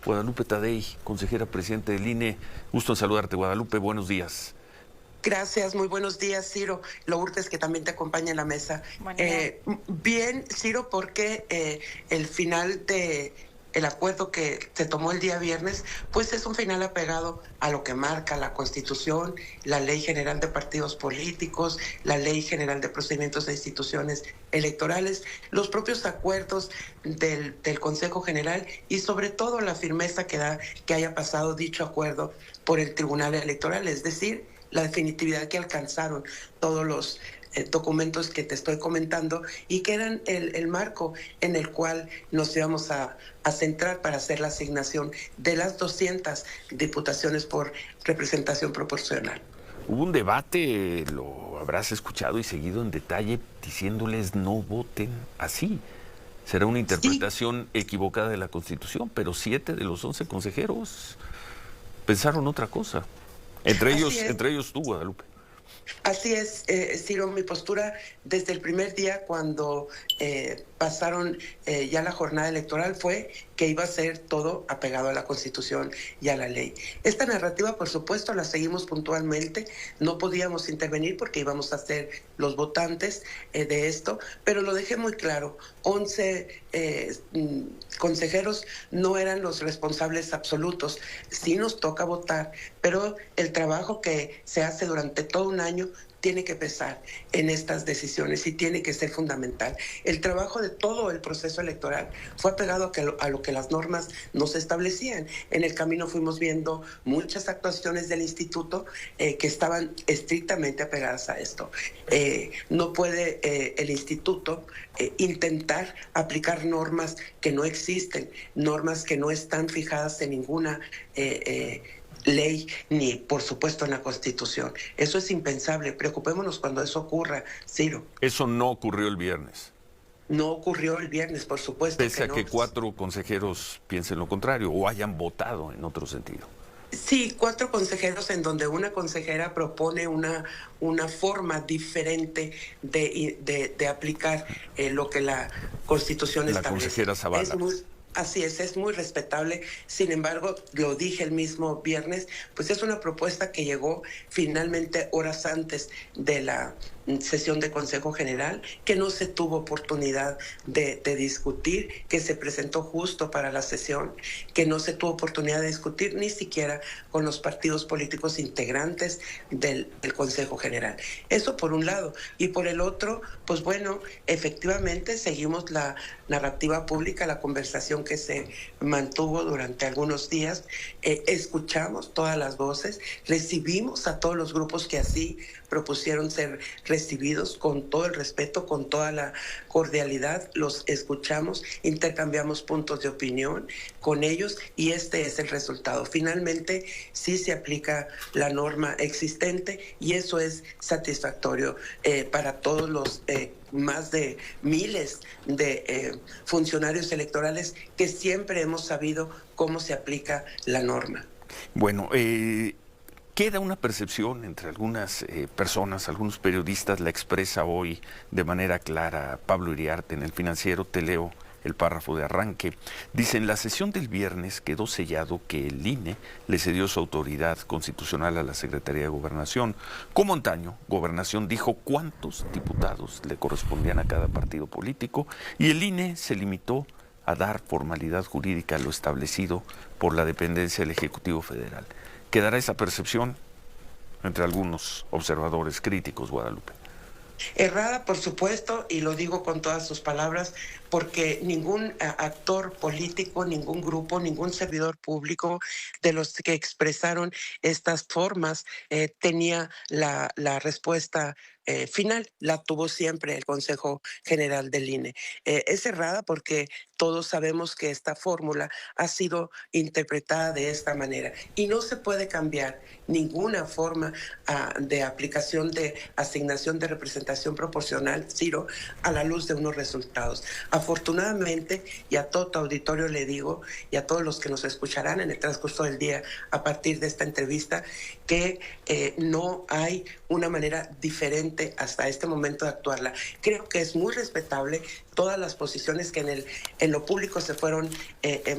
Guadalupe Tadei, consejera presidente del INE. Gusto en saludarte, Guadalupe. Buenos días. Gracias, muy buenos días, Ciro. Lourdes, que también te acompaña en la mesa. Buen día. Bien, Ciro, porque el final de el acuerdo que se tomó el día viernes, pues es un final apegado a lo que marca la Constitución, la Ley General de Partidos Políticos, la Ley General de Procedimientos de Instituciones Electorales, los propios acuerdos del Consejo General y sobre todo la firmeza que da que haya pasado dicho acuerdo por el Tribunal Electoral, es decir, la definitividad que alcanzaron todos los documentos que te estoy comentando y que eran el marco en el cual nos íbamos a centrar para hacer la asignación de las 200 diputaciones por representación proporcional. Hubo un debate, lo habrás escuchado y seguido en detalle, diciéndoles no voten así. Será una interpretación equivocada de la Constitución, pero 7 de los 11 consejeros pensaron otra cosa. Entre ellos tú, Guadalupe. Así es, Ciro, mi postura desde el primer día cuando pasaron ya la jornada electoral fue que iba a ser todo apegado a la Constitución y a la ley. Esta narrativa, por supuesto, la seguimos puntualmente, no podíamos intervenir porque íbamos a ser los votantes de esto, pero lo dejé muy claro, 11 consejeros no eran los responsables absolutos, sí nos toca votar, pero el trabajo que se hace durante todo un año tiene que pesar en estas decisiones y tiene que ser fundamental. El trabajo de todo el proceso electoral fue apegado a lo que las normas nos establecían. En el camino fuimos viendo muchas actuaciones del instituto que estaban estrictamente apegadas a esto. No puede el instituto intentar aplicar normas que no existen, normas que no están fijadas en ninguna ley ni por supuesto en la Constitución. Eso es impensable. Preocupémonos cuando eso ocurra, Ciro. Eso no ocurrió el viernes. No ocurrió el viernes, por supuesto. Pese a no. que 4 consejeros piensen lo contrario o hayan votado en otro sentido. Sí, 4 consejeros en donde una consejera propone una forma diferente de aplicar lo que la Constitución establece. La consejera Zavala. Así es muy respetable. Sin embargo, lo dije el mismo viernes, pues es una propuesta que llegó finalmente horas antes de la sesión de Consejo General, que no se tuvo oportunidad de discutir, que se presentó justo para la sesión, que no se tuvo oportunidad de discutir ni siquiera con los partidos políticos integrantes del Consejo General. Eso por un lado. Y por el otro, pues bueno, efectivamente seguimos la narrativa pública, la conversación que se mantuvo durante algunos días, escuchamos todas las voces, recibimos a todos los grupos que así propusieron ser recibidos con todo el respeto, con toda la cordialidad, los escuchamos, intercambiamos puntos de opinión con ellos y este es el resultado. Finalmente sí se aplica la norma existente y eso es satisfactorio para todos los más de miles de funcionarios electorales que siempre hemos sabido cómo se aplica la norma. Bueno, queda una percepción entre algunas personas, algunos periodistas la expresa hoy de manera clara Pablo Iriarte en El Financiero. Te leo el párrafo de arranque. Dice: en la sesión del viernes quedó sellado que el INE le cedió su autoridad constitucional a la Secretaría de Gobernación. Como antaño, Gobernación dijo cuántos diputados le correspondían a cada partido político y el INE se limitó a dar formalidad jurídica a lo establecido por la dependencia del Ejecutivo Federal. ¿Quedará esa percepción entre algunos observadores críticos, Guadalupe? Errada, por supuesto, y lo digo con todas sus palabras, porque ningún actor político, ningún grupo, ningún servidor público de los que expresaron estas formas tenía la respuesta final. La tuvo siempre el Consejo General del INE. Es errada porque todos sabemos que esta fórmula ha sido interpretada de esta manera y no se puede cambiar ninguna forma de aplicación de asignación de representación proporcional, Ciro, a la luz de unos resultados. Afortunadamente, y a todo tu auditorio le digo, y a todos los que nos escucharán en el transcurso del día a partir de esta entrevista, que no hay una manera diferente hasta este momento de actuarla. Creo que es muy respetable todas las posiciones que en lo público se fueron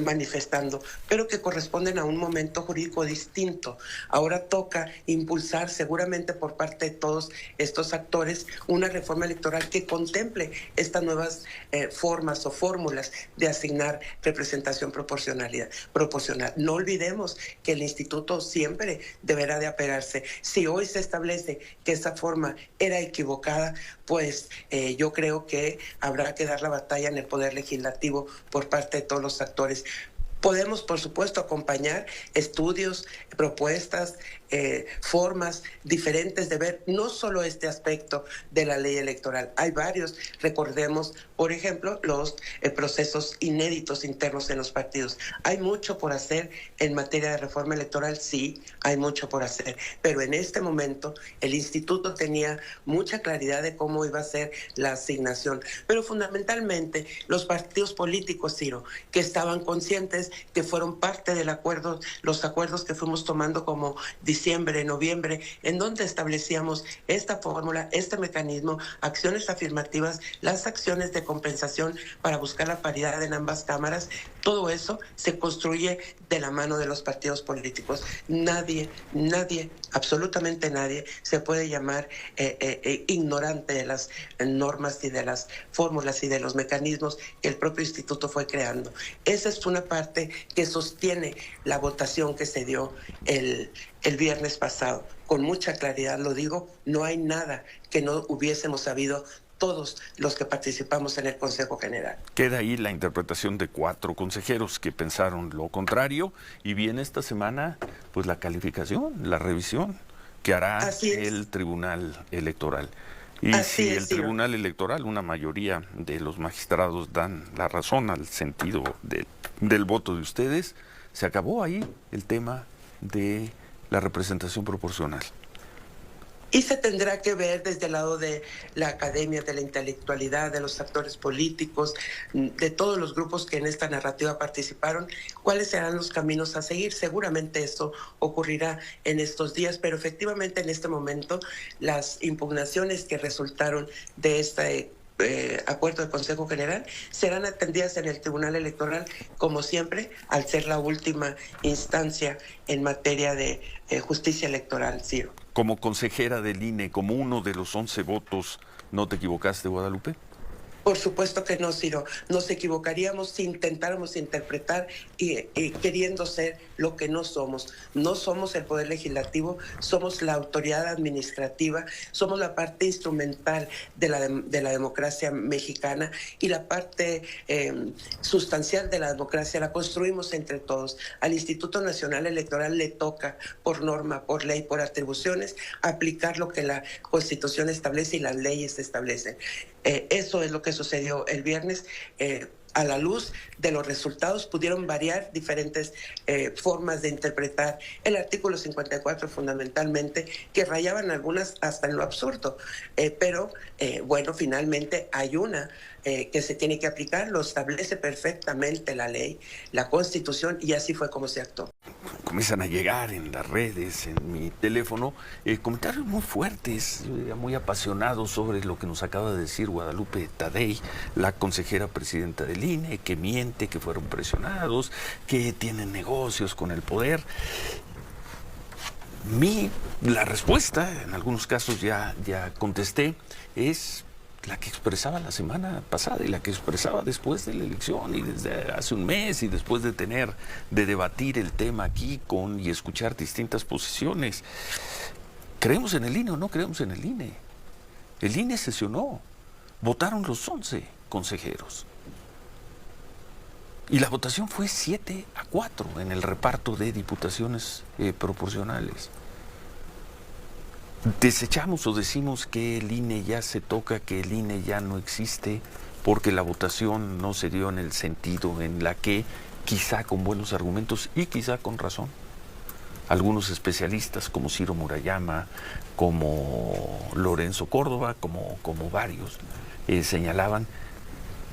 manifestando, pero que corresponden a un momento jurídico distinto. Ahora toca impulsar seguramente por parte de todos estos actores una reforma electoral que contemple estas nuevas formas o fórmulas de asignar representación proporcional. No olvidemos que el instituto siempre deberá de apegarse. Si hoy se establece que esa forma era equivocada, pues yo creo que habrá que dar la batalla en el Poder Legislativo por parte de todos los actores. Podemos, por supuesto, acompañar estudios, propuestas, formas diferentes de ver no solo este aspecto de la ley electoral. Hay varios. Recordemos, por ejemplo, los procesos inéditos internos en los partidos. Hay mucho por hacer en materia de reforma electoral, sí, hay mucho por hacer. Pero en este momento el instituto tenía mucha claridad de cómo iba a ser la asignación. Pero fundamentalmente los partidos políticos, Ciro, que estaban conscientes, que fueron parte del acuerdo, los acuerdos que fuimos tomando como diciembre, noviembre, en donde establecíamos esta fórmula, este mecanismo, acciones afirmativas, las acciones de compensación para buscar la paridad en ambas cámaras. Todo eso se construye de la mano de los partidos políticos. Nadie, absolutamente nadie, se puede llamar ignorante de las normas y de las fórmulas y de los mecanismos que el propio instituto fue creando. Esa es una parte que sostiene la votación que se dio el viernes pasado. Con mucha claridad lo digo, no hay nada que no hubiésemos sabido todos los que participamos en el Consejo General. Queda ahí la interpretación de 4 consejeros que pensaron lo contrario, y viene esta semana pues la calificación, la revisión que hará el Tribunal Electoral. Y si el Tribunal Electoral, una mayoría de los magistrados dan la razón al sentido del voto de ustedes, se acabó ahí el tema de la representación proporcional. Y se tendrá que ver desde el lado de la academia, de la intelectualidad, de los actores políticos, de todos los grupos que en esta narrativa participaron, cuáles serán los caminos a seguir. Seguramente eso ocurrirá en estos días, pero efectivamente en este momento las impugnaciones que resultaron de este acuerdo del Consejo General serán atendidas en el Tribunal Electoral, como siempre, al ser la última instancia en materia de justicia electoral, Ciro. Como consejera del INE, como uno de los 11 votos, ¿no te equivocaste, Guadalupe? Por supuesto que no, Ciro. Nos equivocaríamos si intentáramos interpretar y queriendo ser lo que no somos. No somos el Poder Legislativo, somos la autoridad administrativa, somos la parte instrumental de la democracia mexicana, y la parte sustancial de la democracia la construimos entre todos. Al Instituto Nacional Electoral le toca, por norma, por ley, por atribuciones, aplicar lo que la Constitución establece y las leyes establecen. Eso es lo que sucedió el viernes. A la luz de los resultados pudieron variar diferentes formas de interpretar el artículo 54 fundamentalmente, que rayaban algunas hasta en lo absurdo. Pero bueno, finalmente hay una que se tiene que aplicar, lo establece perfectamente la ley, la Constitución, y así fue como se actuó. Comienzan a llegar en las redes, en mi teléfono, comentarios muy fuertes, muy apasionados sobre lo que nos acaba de decir Guadalupe Tadei, la consejera presidenta del INE, que miente, que fueron presionados, que tienen negocios con el poder. La respuesta, en algunos casos ya contesté, es la que expresaba la semana pasada y la que expresaba después de la elección y desde hace un mes, y después de debatir el tema aquí y escuchar distintas posiciones. ¿Creemos en el INE o no creemos en el INE? El INE sesionó, votaron los 11 consejeros. Y la votación fue 7-4 en el reparto de diputaciones proporcionales. Desechamos o decimos que el INE ya se toca, que el INE ya no existe, porque la votación no se dio en el sentido en la que, quizá con buenos argumentos y quizá con razón, algunos especialistas como Ciro Murayama, como Lorenzo Córdoba, como varios, señalaban,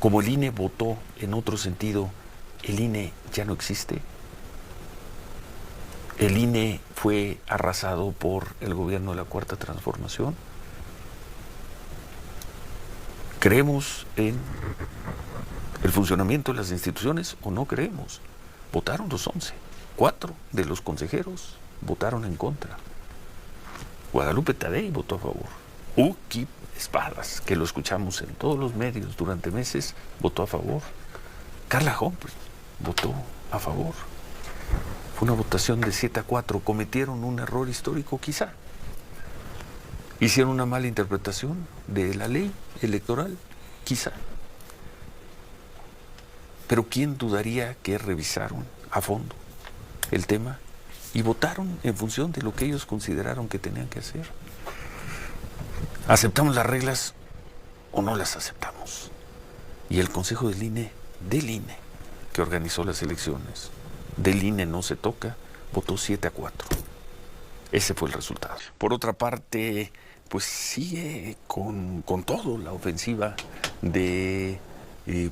como el INE votó en otro sentido, el INE ya no existe. El INE fue arrasado por el gobierno de la Cuarta Transformación. ¿Creemos en el funcionamiento de las instituciones o no creemos? Votaron los 11. 4 de los consejeros votaron en contra. Guadalupe Tadei votó a favor. Uki Espadas, que lo escuchamos en todos los medios durante meses, votó a favor. Carla Humphrey votó a favor. Fue una votación de 7-4. ¿Cometieron un error histórico? Quizá. ¿Hicieron una mala interpretación de la ley electoral? Quizá. Pero ¿quién dudaría que revisaron a fondo el tema y votaron en función de lo que ellos consideraron que tenían que hacer? ¿Aceptamos las reglas o no las aceptamos? Y el Consejo del INE, que organizó las elecciones, del INE no se toca, votó 7-4. Ese fue el resultado. Por otra parte, pues sigue con todo la ofensiva de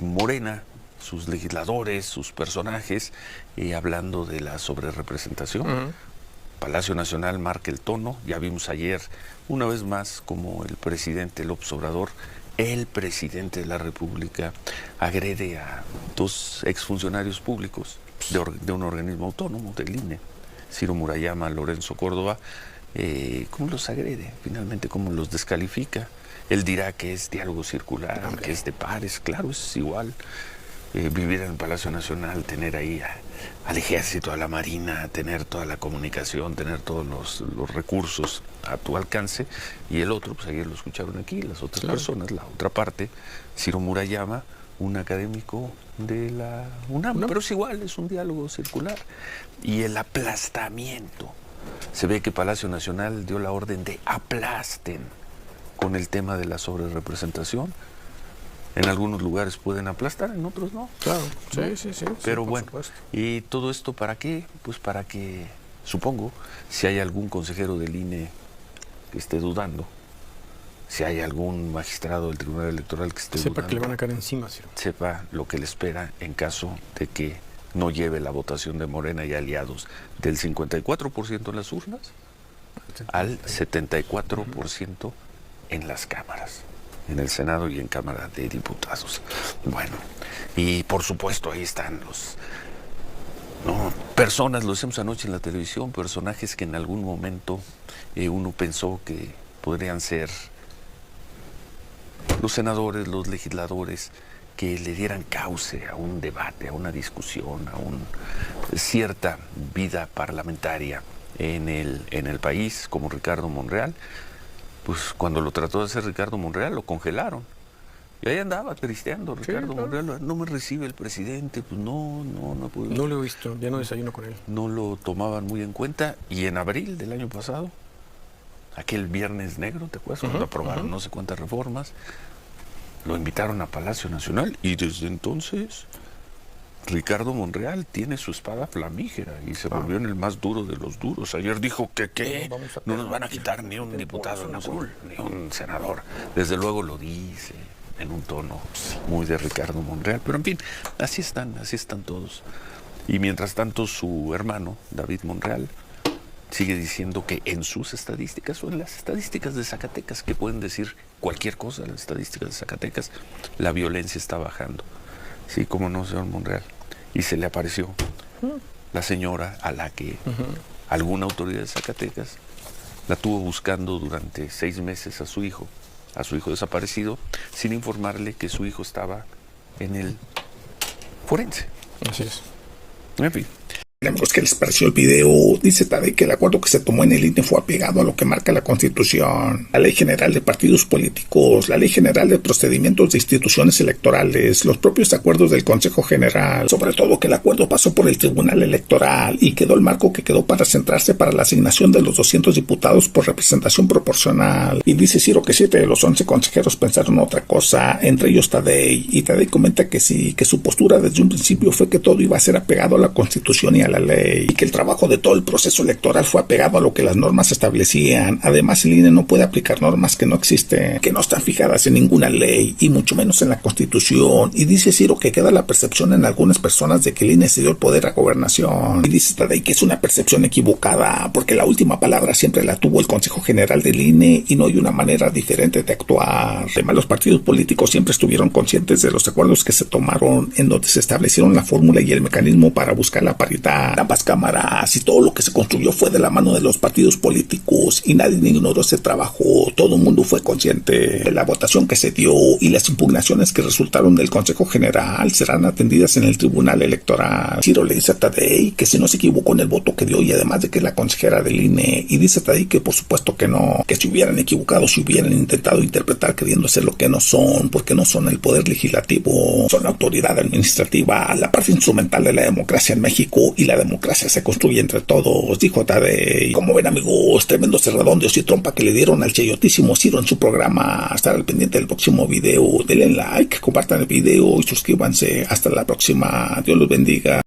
Morena, sus legisladores, sus personajes, hablando de la sobrerepresentación. Uh-huh. Palacio Nacional marca el tono. Ya vimos ayer, una vez más, como el presidente López Obrador, el presidente de la República, agrede a 2 exfuncionarios públicos de un organismo autónomo, del INE, Ciro Murayama, Lorenzo Córdoba. ¿Cómo los agrede? Finalmente, ¿cómo los descalifica? Él dirá que es diálogo circular, que es de pares. Claro, es igual. Vivir en el Palacio Nacional, tener ahí al Ejército, a la Marina, tener toda la comunicación, tener todos los recursos a tu alcance. Y el otro, pues ayer lo escucharon aquí, las otras personas, la otra parte, Ciro Murayama, un académico de la UNAM, pero es igual, es un diálogo circular. Y el aplastamiento. Se ve que Palacio Nacional dio la orden de aplasten con el tema de la sobrerepresentación. En algunos lugares pueden aplastar, en otros no. Claro, ¿no? Sí. Pero sí, bueno, ¿y todo esto para qué? Pues para que, supongo, si hay algún consejero del INE que esté dudando, si hay algún magistrado del Tribunal Electoral que esté dudando, sepa que le van a caer encima, Ciro. Sepa lo que le espera en caso de que no lleve la votación de Morena y aliados del 54% en las urnas al 74% en las cámaras, en el Senado y en Cámara de Diputados. Bueno, y por supuesto ahí están personas, lo decíamos anoche en la televisión, personajes que en algún momento uno pensó que podrían ser los senadores, los legisladores, que le dieran cauce a un debate, a una discusión, a una cierta vida parlamentaria en el país, como Ricardo Monreal. Pues cuando lo trató de hacer Ricardo Monreal, lo congelaron. Y ahí andaba tristeando Ricardo Monreal. No me recibe el presidente, pues no puedo. No lo he visto, ya no desayuno con él. No lo tomaban muy en cuenta. Y en abril del año pasado, aquel Viernes Negro, ¿te acuerdas? Cuando aprobaron no sé cuántas reformas, lo invitaron a Palacio Nacional y desde entonces Ricardo Monreal tiene su espada flamígera y se volvió en el más duro de los duros. Ayer dijo que no nos van a quitar ni un diputado, ni un senador. Desde luego lo dice en un tono muy de Ricardo Monreal, pero en fin, así están todos. Y mientras tanto su hermano, David Monreal, sigue diciendo que en sus estadísticas, o en las estadísticas de Zacatecas, que pueden decir cualquier cosa, las estadísticas de Zacatecas, la violencia está bajando. Sí, cómo no, señor Monreal. Y se le apareció la señora a la que alguna autoridad de Zacatecas la tuvo buscando durante 6 meses a su hijo desaparecido, sin informarle que su hijo estaba en el forense. Así es. En fin. Los que les pareció el video, dice Tadei que el acuerdo que se tomó en el INE fue apegado a lo que marca la Constitución, la Ley General de Partidos Políticos, la Ley General de Procedimientos de Instituciones Electorales, los propios acuerdos del Consejo General, sobre todo que el acuerdo pasó por el Tribunal Electoral y quedó el marco que quedó para centrarse para la asignación de los 200 diputados por representación proporcional. Y dice Ciro que 7 de los 11 consejeros pensaron otra cosa, entre ellos Tadei, y Tadei comenta que sí, que su postura desde un principio fue que todo iba a ser apegado a la Constitución y a la la ley y que el trabajo de todo el proceso electoral fue apegado a lo que las normas establecían. Además, el INE no puede aplicar normas que no existen, que no están fijadas en ninguna ley y mucho menos en la Constitución. Y dice Ciro que queda la percepción en algunas personas de que el INE se dio el poder a gobernación. Y dice Tadei que es una percepción equivocada porque la última palabra siempre la tuvo el Consejo General del INE y no hay una manera diferente de actuar. Además, los partidos políticos siempre estuvieron conscientes de los acuerdos que se tomaron en donde se establecieron la fórmula y el mecanismo para buscar la paridad, ambas cámaras, y todo lo que se construyó fue de la mano de los partidos políticos y nadie ignoró ese trabajo. Todo el mundo fue consciente de la votación que se dio y las impugnaciones que resultaron del Consejo General serán atendidas en el Tribunal Electoral. Ciro le dice a Tadei que si no se equivocó en el voto que dio y además de que es la consejera del INE, y dice Tadei que por supuesto que no, que si hubieran equivocado, si hubieran intentado interpretar queriendo ser lo que no son, porque no son el poder legislativo, son la autoridad administrativa, la parte instrumental de la democracia en México, y la democracia se construye entre todos, dijo Tadei. Como ven, amigos, tremendos redondeos y trompa que le dieron al chayotísimo Ciro en su programa. Estar al pendiente del próximo video, denle like, compartan el video y suscríbanse. Hasta la próxima, Dios los bendiga.